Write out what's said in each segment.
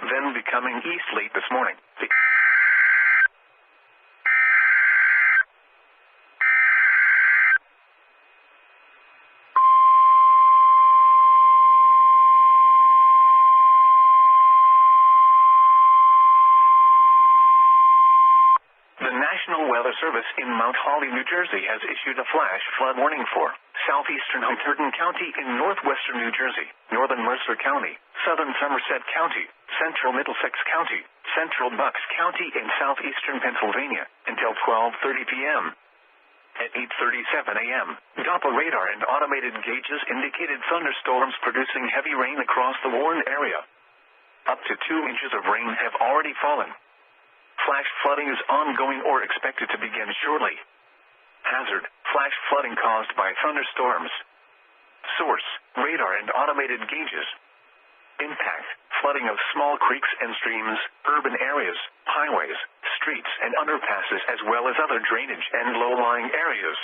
then becoming east late this morning. The National Weather Service in Mount Holly, New Jersey has issued a flash flood warning for southeastern Hunterdon County in northwestern New Jersey, northern Mercer County, southern Somerset County, central Middlesex County, central Bucks County, and southeastern Pennsylvania until 12:30 p.m. At 8:37 a.m., Doppler radar and automated gauges indicated thunderstorms producing heavy rain across the warned area. Up to 2 inches of rain have already fallen. Flash flooding is ongoing or expected to begin shortly. Hazard: flash flooding caused by thunderstorms. Source: radar and automated gauges. Impact: flooding of small creeks and streams, urban areas, highways, streets and underpasses, as well as other drainage and low-lying areas.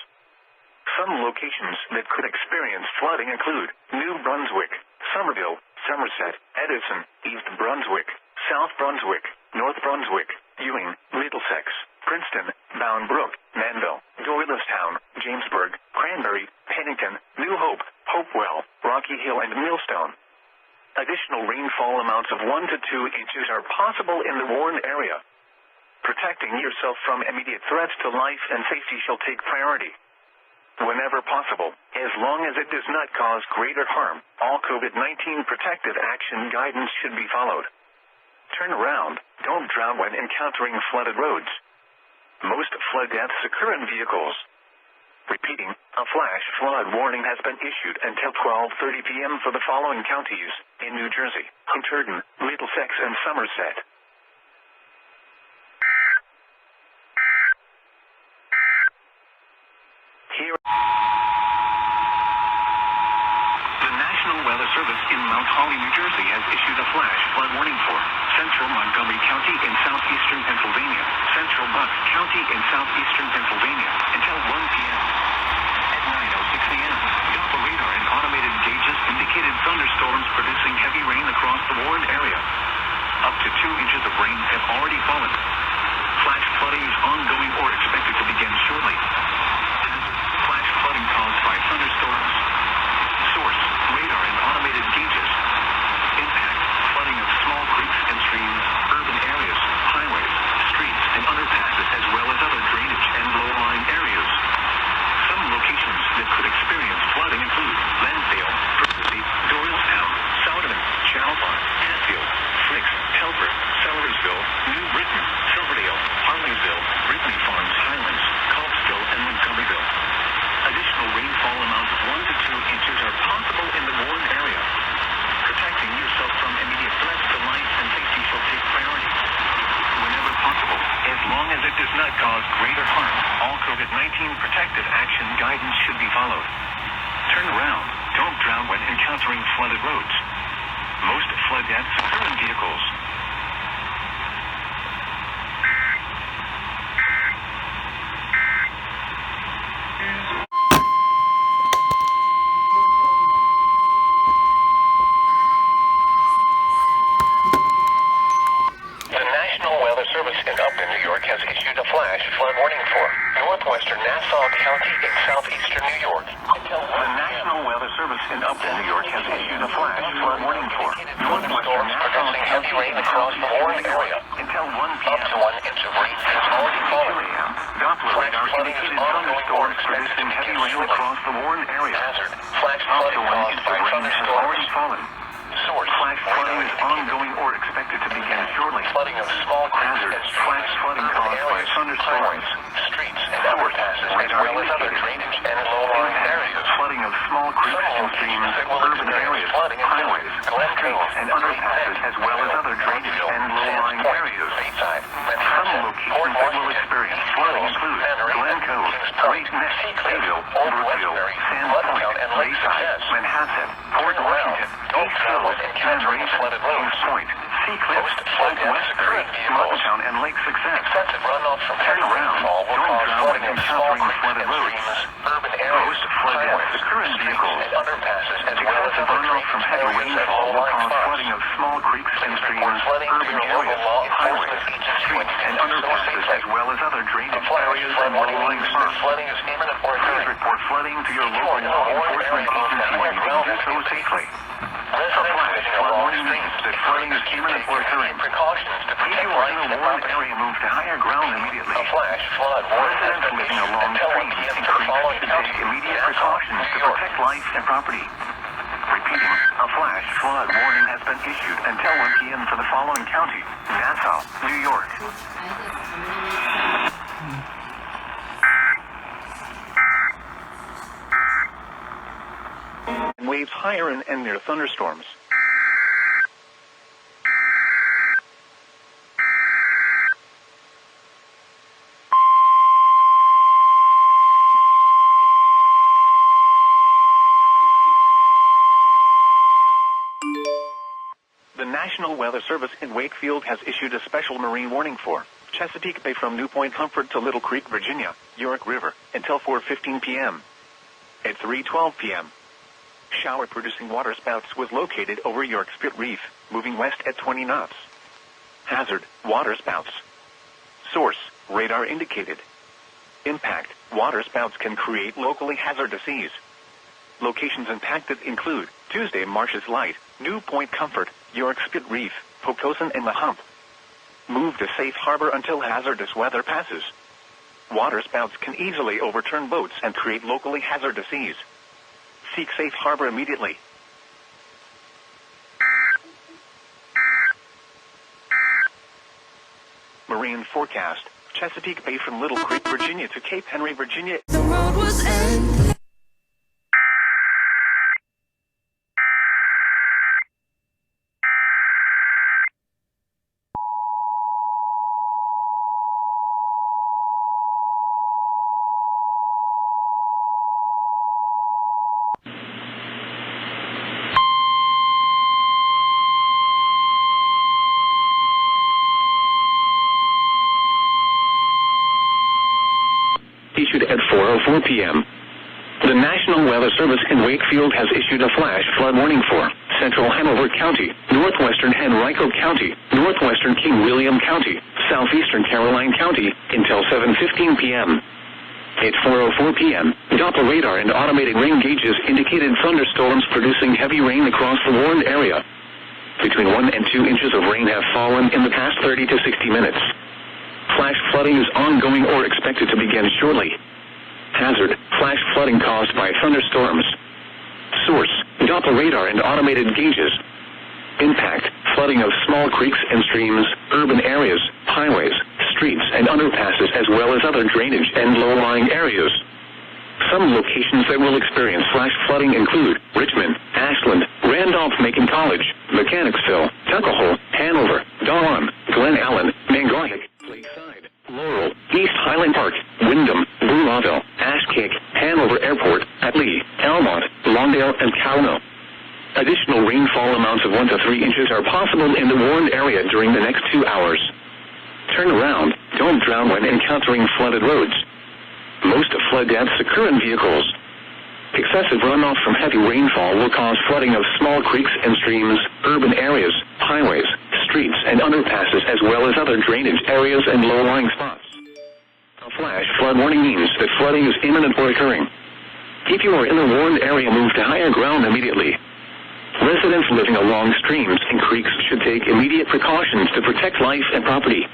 Some locations that could experience flooding include New Brunswick, Somerville, Somerset, Edison, East Brunswick, South Brunswick, North Brunswick, Ewing, Middlesex, Princeton, Bound Brook, Manville, Doylestown, Jamesburg, Cranberry, Pennington, New Hope, Hopewell, Rocky Hill, and Millstone. Additional rainfall amounts of 1 to 2 inches are possible in the warned area. Protecting yourself from immediate threats to life and safety shall take priority. Whenever possible, as long as it does not cause greater harm, all COVID-19 protective action guidance should be followed. Turn around, don't drown when encountering flooded roads. Most flood deaths occur in vehicles. Repeating, a flash flood warning has been issued until 12:30 p.m. for the following counties in New Jersey: Hunterdon, Middlesex, and Somerset. Here, the National Weather Service in Mount Holly, New Jersey has issued a flash flood warning for central Montgomery County in southeastern Pennsylvania, central Bucks County in southeastern Pennsylvania until 1 p.m. At 9:06 a.m., Doppler radar and automated gauges indicated thunderstorms producing heavy rain across the warned area. Up to 2 inches of rain have already fallen. Flash flooding is ongoing or expected to begin shortly. Flash flooding caused by thunderstorms. Source: radar and automated gauges. Impact: flooding of small creeks and streams, urban areas, highways, streets, and underpasses, as well as other drainage and low-lying areas. Some locations that could experience flooding include Lansdale, Percy, Doylestown, Souderman, Chalfont, Hatfield, Fricks, Telford, Sellersville, New Britain, Silverdale, Harleysville, Ridley Farms, Highlands, Colpsville, and Montgomeryville. Additional rainfall amounts of 1 to 2 inches are possible in the warned area. Protecting yourself from immediate threats to life and safety shall take priority. Whenever possible, as long as it does not cause greater harm, all COVID-19 protective action guidance should be followed. Turn around, don't drown when encountering flooded roads. Most flood deaths occur in vehicles. Has issued a flash flood warning for northwestern Nassau County in southeastern New York. The National Weather Service in Upton, New York has issued a flash flood warning for northwestern Nassau County heavy rain across the warned area until 1 p.m. Up to 1 inch of rain has already fallen. Doppler radar indicated thunderstorms producing heavy rain across the warned area. Hazard: flash flooding caused by thunderstorms. Source: flash flooding is ongoing or expected to begin shortly. Flooding of small creeks and flash flooding caused by thunderstorms. Streets and underpasses, as well as other drainage and low-lying areas. Flooding of small creeks and streams, urban areas, highways, streets, and underpasses, as well as other drainage and low-lying areas. Some locations that will experience flooding include Glen Cove, Great Neck, Bayville, Brookville, Sands Point, Lakeside, Manhasset, Port Washington, East Hills, and Kings Point, Sea Cliff, Floodz, Martintown, and Lake Success. Turn around. Don't drown when encountering flooded roads. Most Floodz, current vehicles. Excessive runoff from heavy rainfall will cause flooding of small creeks and streams, urban areas, highways, streets, and underpasses, as well as other drainage areas and low-lying spots. Please report flooding to your local law enforcement agency when you do so safely. A flash flood warning means that flooding is imminent or occurring. If you are in a warm area, move to higher ground immediately. Residents living along streams and creeks should take immediate precautions to protect life and property. Repeating, a flash flood warning has been issued until 1 p.m. for the following county: Nassau, New York. Waves higher and near thunderstorms. The National Weather Service in Wakefield has issued a special marine warning for Chesapeake Bay from New Point Comfort to Little Creek, Virginia, York River, until 4:15 p.m. At 3:12 p.m., shower-producing waterspouts was located over York Spit Reef, moving west at 20 knots. Hazard, waterspouts. Source, radar indicated. Impact, waterspouts can create locally hazardous seas. Locations impacted include Tuesday, Marsh's Light, New Point Comfort, York Spit Reef, Pocosin, and the Hump. Move to safe harbor until hazardous weather passes. Waterspouts can easily overturn boats and create locally hazardous seas. Seek safe harbor immediately. Marine forecast: Chesapeake Bay from Little Creek, Virginia to Cape Henry, Virginia. The road was endless. Issued at 4:04 p.m. The National Weather Service in Wakefield has issued a flash flood warning for Central Hanover County, Northwestern Henrico County, Northwestern King William County, Southeastern Caroline County, until 7:15 p.m. At 4:04 p.m., Doppler radar and automated rain gauges indicated thunderstorms producing heavy rain across the warned area. Between 1 and 2 inches of rain have fallen in the past 30 to 60 minutes. Flash flooding is ongoing or expected to begin shortly. Hazard, flash flooding caused by thunderstorms. Source, Doppler radar and automated gauges. Impact, flooding of small creeks and streams, urban areas, highways, streets, and underpasses, as well as other drainage and low-lying areas. Some locations that will experience flash flooding include Richmond, Ashland, Randolph-Macon College, Mechanicsville, Tuckahoe, Hanover, Dawn, Glen Allen, Mangohick, Lakeside, Laurel, East Highland Park, Windham, Beulaville, Ashcake, Hanover Airport, Atlee, Almont, Lawndale, and Calno. Additional rainfall amounts of 1 to 3 inches are possible in the warned area during the next 2 hours. Turn around. Don't drown when encountering flooded roads. Most flood deaths occur in vehicles. Excessive runoff from heavy rainfall will cause flooding of small creeks and streams, urban areas, highways, streets, and underpasses, as well as other drainage areas and low-lying spots. A flash flood warning means that flooding is imminent or occurring. If you are in a warned area, move to higher ground immediately. Residents living along streams and creeks should take immediate precautions to protect life and property.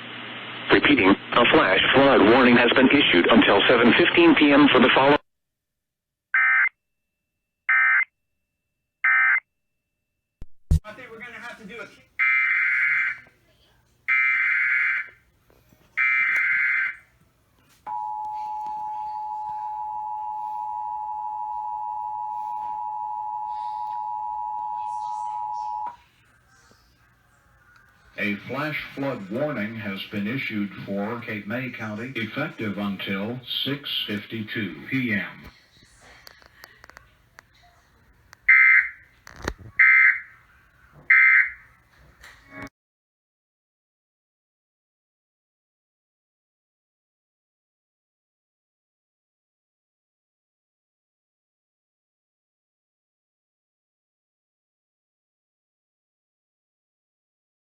Repeating, a flash flood warning has been issued until 7:15 p.m. for the following. I think we're going to have to do a... A flash flood warning has been issued for Cape May County, effective until 6:52 p.m.